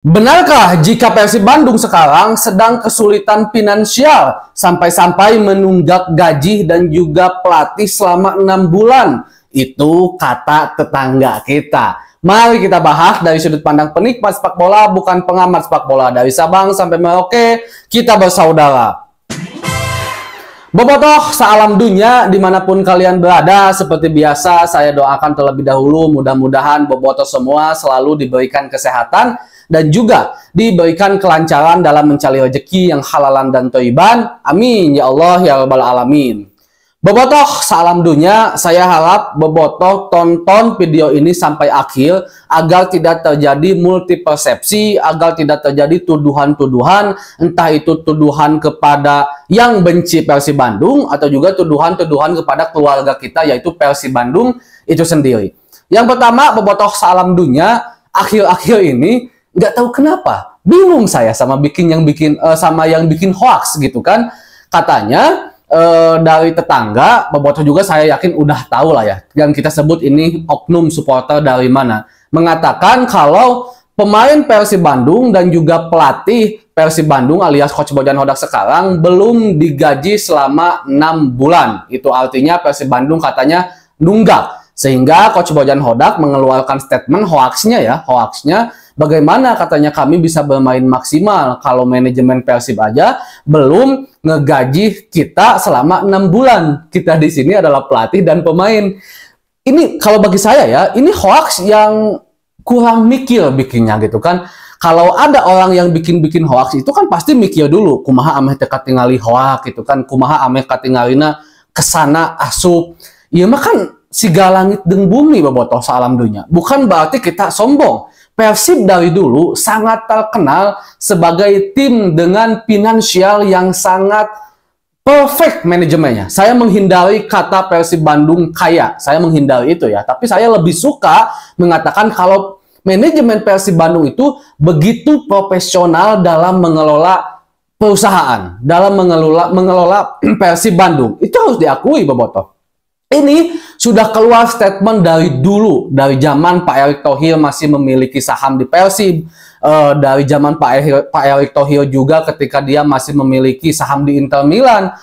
Benarkah jika Persib Bandung sekarang sedang kesulitan finansial sampai-sampai menunggak gaji dan juga pelatih selama 6 bulan? Itu kata tetangga kita. Mari kita bahas dari sudut pandang penikmat sepak bola, bukan pengamat sepak bola. Dari Sabang sampai Merauke, kita bersaudara. Bobotoh sealam dunia dimanapun kalian berada, seperti biasa saya doakan terlebih dahulu mudah-mudahan bobotoh semua selalu diberikan kesehatan dan juga diberikan kelancaran dalam mencari rezeki yang halalan dan thayyiban. Amin ya Allah ya rabbal alamin. Bobotoh salam dunia, saya harap bobotoh tonton video ini sampai akhir agar tidak terjadi multipersepsi, agar tidak terjadi tuduhan-tuduhan, entah itu tuduhan kepada yang benci Persib Bandung atau juga tuduhan-tuduhan kepada keluarga kita yaitu Persib Bandung itu sendiri. Yang pertama, bobotoh salam dunia, akhir-akhir ini nggak tahu kenapa bingung saya sama yang bikin hoax gitu kan, katanya dari tetangga, bobotoh juga saya yakin udah tahu lah ya, yang kita sebut ini oknum supporter dari mana, mengatakan kalau pemain Persib Bandung dan juga pelatih Persib Bandung alias Coach Bojan Hodak sekarang belum digaji selama 6 bulan. Itu artinya Persib Bandung katanya nunggak, sehingga Coach Bojan Hodak mengeluarkan statement hoaxnya, bagaimana katanya kami bisa bermain maksimal kalau manajemen Persib aja belum ngegaji kita selama 6 bulan. Kita di sini adalah pelatih dan pemain. Ini kalau bagi saya ya, ini hoax yang kurang mikir bikinnya gitu kan. Kalau ada orang yang bikin hoax itu kan pasti mikir dulu, kumaha ameh teka tingali hoax gitu kan, kumaha ameh katingalina kesana asup. Ya makan siga langit deng bumi bobotoh salam dunia. Bukan berarti kita sombong. Persib dari dulu sangat terkenal sebagai tim dengan finansial yang sangat perfect manajemennya. Saya menghindari kata Persib Bandung kaya, saya menghindari itu ya. Tapi saya lebih suka mengatakan kalau manajemen Persib Bandung itu begitu profesional dalam mengelola perusahaan, dalam mengelola Persib Bandung. Itu harus diakui bobotoh. Ini sudah keluar statement dari dulu, dari zaman Pak Erick Thohir masih memiliki saham di Persib, dari zaman Pak Erick Thohir juga ketika dia masih memiliki saham di Inter Milan.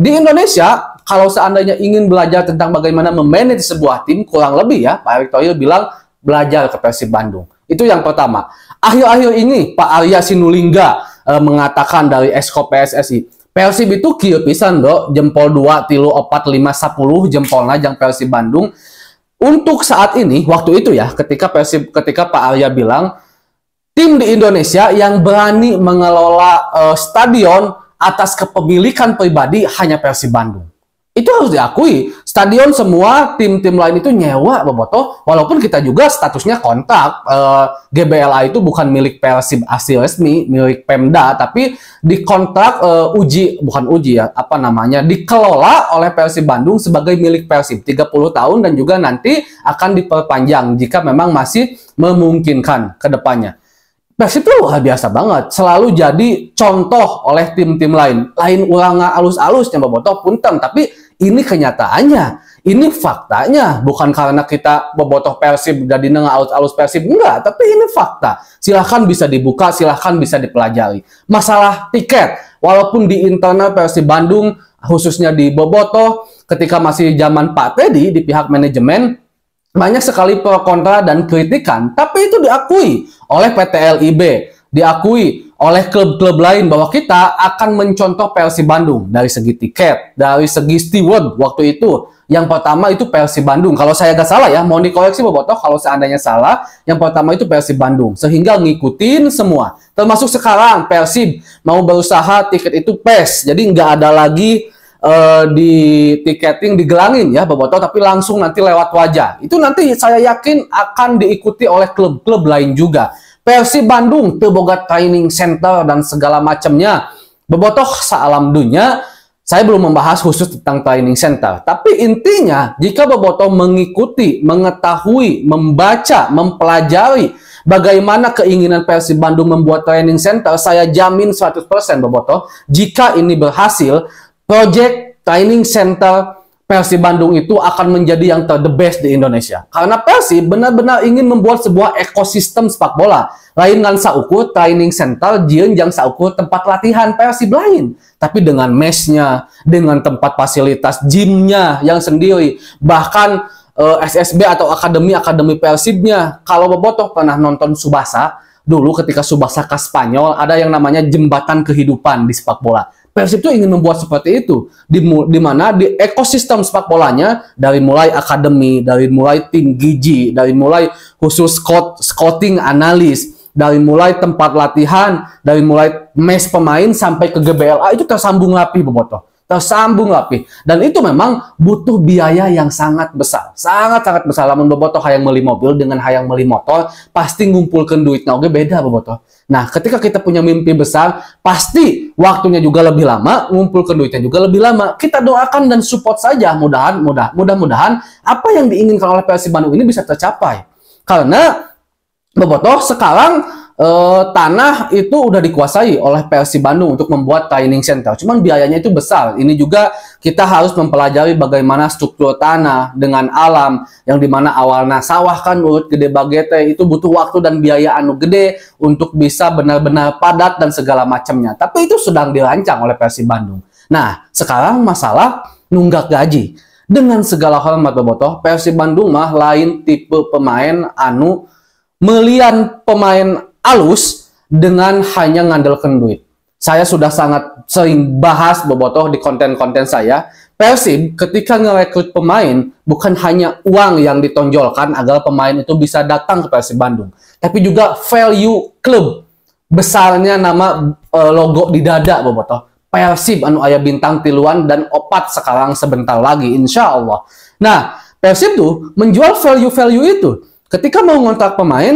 Di Indonesia, kalau seandainya ingin belajar tentang bagaimana memanage sebuah tim, kurang lebih ya, Pak Erick Thohir bilang belajar ke Persib Bandung. Itu yang pertama. Akhir-akhir ini Pak Arya Sinulinga mengatakan dari Esko PSSI, Persib itu kieu pisan do, jempol 2, 3, 4, 5, 10 jempol najang Persib Bandung. Untuk saat ini, waktu itu ya, ketika Pak Arya bilang, tim di Indonesia yang berani mengelola stadion atas kepemilikan pribadi hanya Persib Bandung. Itu harus diakui. Stadion semua tim-tim lain itu nyewa bobotoh, walaupun kita juga statusnya kontrak. GBLA itu bukan milik Persib asli resmi, milik Pemda, tapi dikontrak dikelola oleh Persib Bandung sebagai milik Persib 30 tahun dan juga nanti akan diperpanjang jika memang masih memungkinkan ke depannya. Persib itu luar biasa banget, selalu jadi contoh oleh tim-tim lain. Lain urang alus-alusnya bobotoh punten, tapi ini kenyataannya, ini faktanya, bukan karena kita bobotoh Persib jadi alus-alus Persib, enggak, tapi ini fakta. Silahkan bisa dibuka, silahkan bisa dipelajari. Masalah tiket, walaupun di internal Persib Bandung, khususnya di bobotoh, ketika masih zaman Pak Teddy di pihak manajemen, banyak sekali pro kontra dan kritikan, tapi itu diakui oleh PT LIB, diakui oleh klub-klub lain bahwa kita akan mencontoh Persib Bandung dari segi tiket, dari segi steward waktu itu. Yang pertama itu Persib Bandung. Kalau saya nggak salah ya, mau dikoreksi bobotoh kalau seandainya salah. Yang pertama itu Persib Bandung. Sehingga ngikutin semua. Termasuk sekarang Persib mau berusaha tiket itu PES. Jadi nggak ada lagi di tiketing digelangin ya bobotoh, tapi langsung nanti lewat wajah. Itu nanti saya yakin akan diikuti oleh klub-klub lain juga. Persib Bandung terboga training center dan segala macamnya. Bobotoh salam dunia, saya belum membahas khusus tentang training center. Tapi intinya, jika bobotoh mengikuti, mengetahui, membaca, mempelajari bagaimana keinginan Persib Bandung membuat training center, saya jamin 100% bobotoh, jika ini berhasil, project training center Persib Bandung itu akan menjadi yang the best di Indonesia. Karena Persib benar-benar ingin membuat sebuah ekosistem sepak bola. Lain ngan saukur training center, jieun jang saukur tempat latihan Persib lain. Tapi dengan mesnya, dengan tempat fasilitas gymnya yang sendiri, bahkan SSB atau akademi Persibnya. Kalau bobotoh pernah nonton Tsubasa, dulu ketika Tsubasa ke Spanyol, ada yang namanya jembatan kehidupan di sepak bola. Persib itu ingin membuat seperti itu, di mana di ekosistem sepak bolanya, dari mulai akademi, dari mulai tim gizi, dari mulai khusus scouting analis, dari mulai tempat latihan, dari mulai mes pemain sampai ke GBLA itu tersambung rapi bobotoh. Tersambung rapi. Dan itu memang butuh biaya yang sangat besar. Sangat-sangat besar. Lamun bobotoh hayang beli mobil dengan hayang beli motor, pasti ngumpulkan duitnya oke beda bobotoh. Nah, ketika kita punya mimpi besar, pasti waktunya juga lebih lama, ngumpulkan duitnya juga lebih lama. Kita doakan dan support saja. Mudah-mudahan apa yang diinginkan oleh Persib Bandung ini bisa tercapai. Karena bobotoh sekarang tanah itu udah dikuasai oleh Persib Bandung untuk membuat training center. Cuman biayanya itu besar. Ini juga kita harus mempelajari bagaimana struktur tanah dengan alam, yang dimana awalnya sawah kan urut gede bagete, itu butuh waktu dan biaya anu gede untuk bisa benar-benar padat dan segala macamnya. Tapi itu sedang dirancang oleh Persib Bandung. Nah, sekarang masalah nunggak gaji. Dengan segala hormat bobotoh, Persib Bandung mah lain tipe pemain anu melian pemain alus dengan hanya ngandalkan duit. Saya sudah sangat sering bahas bobotoh di konten-konten saya. Persib ketika ngerekrut pemain bukan hanya uang yang ditonjolkan agar pemain itu bisa datang ke Persib Bandung, tapi juga value klub. Besarnya nama logo di dada bobotoh. Persib anu aya bintang tiluan dan opat sekarang sebentar lagi insya Allah. Nah, Persib tuh menjual value-value itu. Ketika mau ngontrak pemain,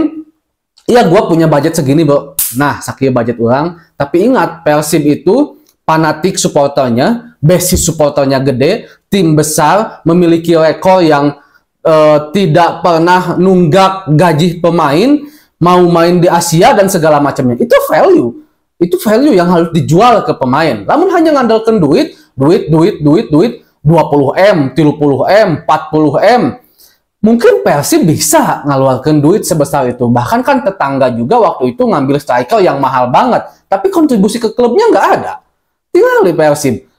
iya, gue punya budget segini, bro. Nah, sakit budget orang. Tapi ingat, Persib itu fanatik supporternya, basis supporternya gede, tim besar, memiliki rekor yang tidak pernah nunggak gaji pemain, mau main di Asia dan segala macamnya. Itu value. Itu value yang harus dijual ke pemain. Namun hanya ngandalkan duit 20M, 30M, 40M. Mungkin Persib bisa ngeluarkan duit sebesar itu. Bahkan kan tetangga juga waktu itu ngambil striker yang mahal banget. Tapi kontribusi ke klubnya nggak ada. Tinggal di Persib.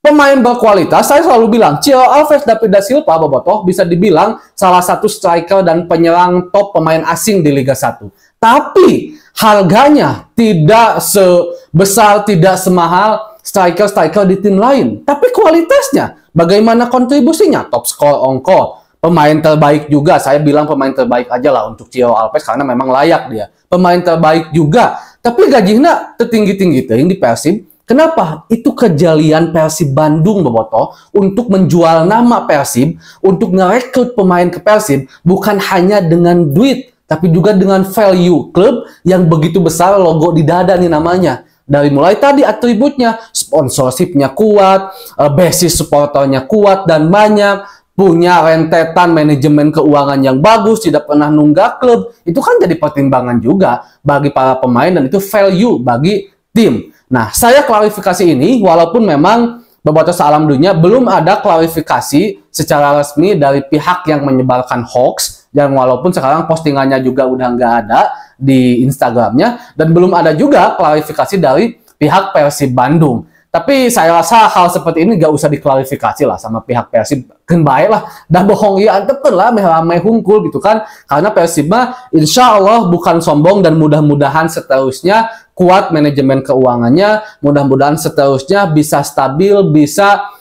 Pemain berkualitas, saya selalu bilang, Thiago Alves David da Silva bobotoh bisa dibilang salah satu striker dan penyerang top pemain asing di Liga 1. Tapi harganya tidak sebesar, tidak semahal striker-striker di tim lain. Tapi kualitasnya, bagaimana kontribusinya? Top skor ongko. Pemain terbaik juga, saya bilang pemain terbaik aja lah untuk Thiago Alves karena memang layak dia. Pemain terbaik juga, tapi gajinya tertinggi-tinggi di Persib. Kenapa? Itu kejelian Persib Bandung bobotoh untuk menjual nama Persib, untuk ngerekrut pemain ke Persib bukan hanya dengan duit, tapi juga dengan value klub yang begitu besar, logo di dada nih namanya. Dari mulai tadi atributnya, sponsorshipnya kuat, basis supporternya kuat dan banyak, punya rentetan manajemen keuangan yang bagus, tidak pernah nunggak klub, itu kan jadi pertimbangan juga bagi para pemain dan itu value bagi tim. Nah, saya klarifikasi ini walaupun memang bobotoh salam dunia belum ada klarifikasi secara resmi dari pihak yang menyebarkan hoax, dan walaupun sekarang postingannya juga udah nggak ada di Instagramnya, dan belum ada juga klarifikasi dari pihak Persib Bandung. Tapi saya rasa hal seperti ini gak usah diklarifikasi lah sama pihak Persib. Kan baik lah, dah bohong ya antepen lah, meh hungkul gitu kan. Karena Persib mah insya Allah bukan sombong, dan mudah-mudahan seterusnya kuat manajemen keuangannya, mudah-mudahan seterusnya bisa stabil, bisa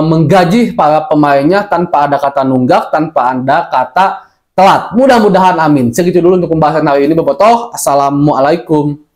menggaji para pemainnya tanpa ada kata nunggak, tanpa ada kata telat. Mudah-mudahan amin. Segitu dulu untuk pembahasan hari ini bobotoh. Assalamualaikum.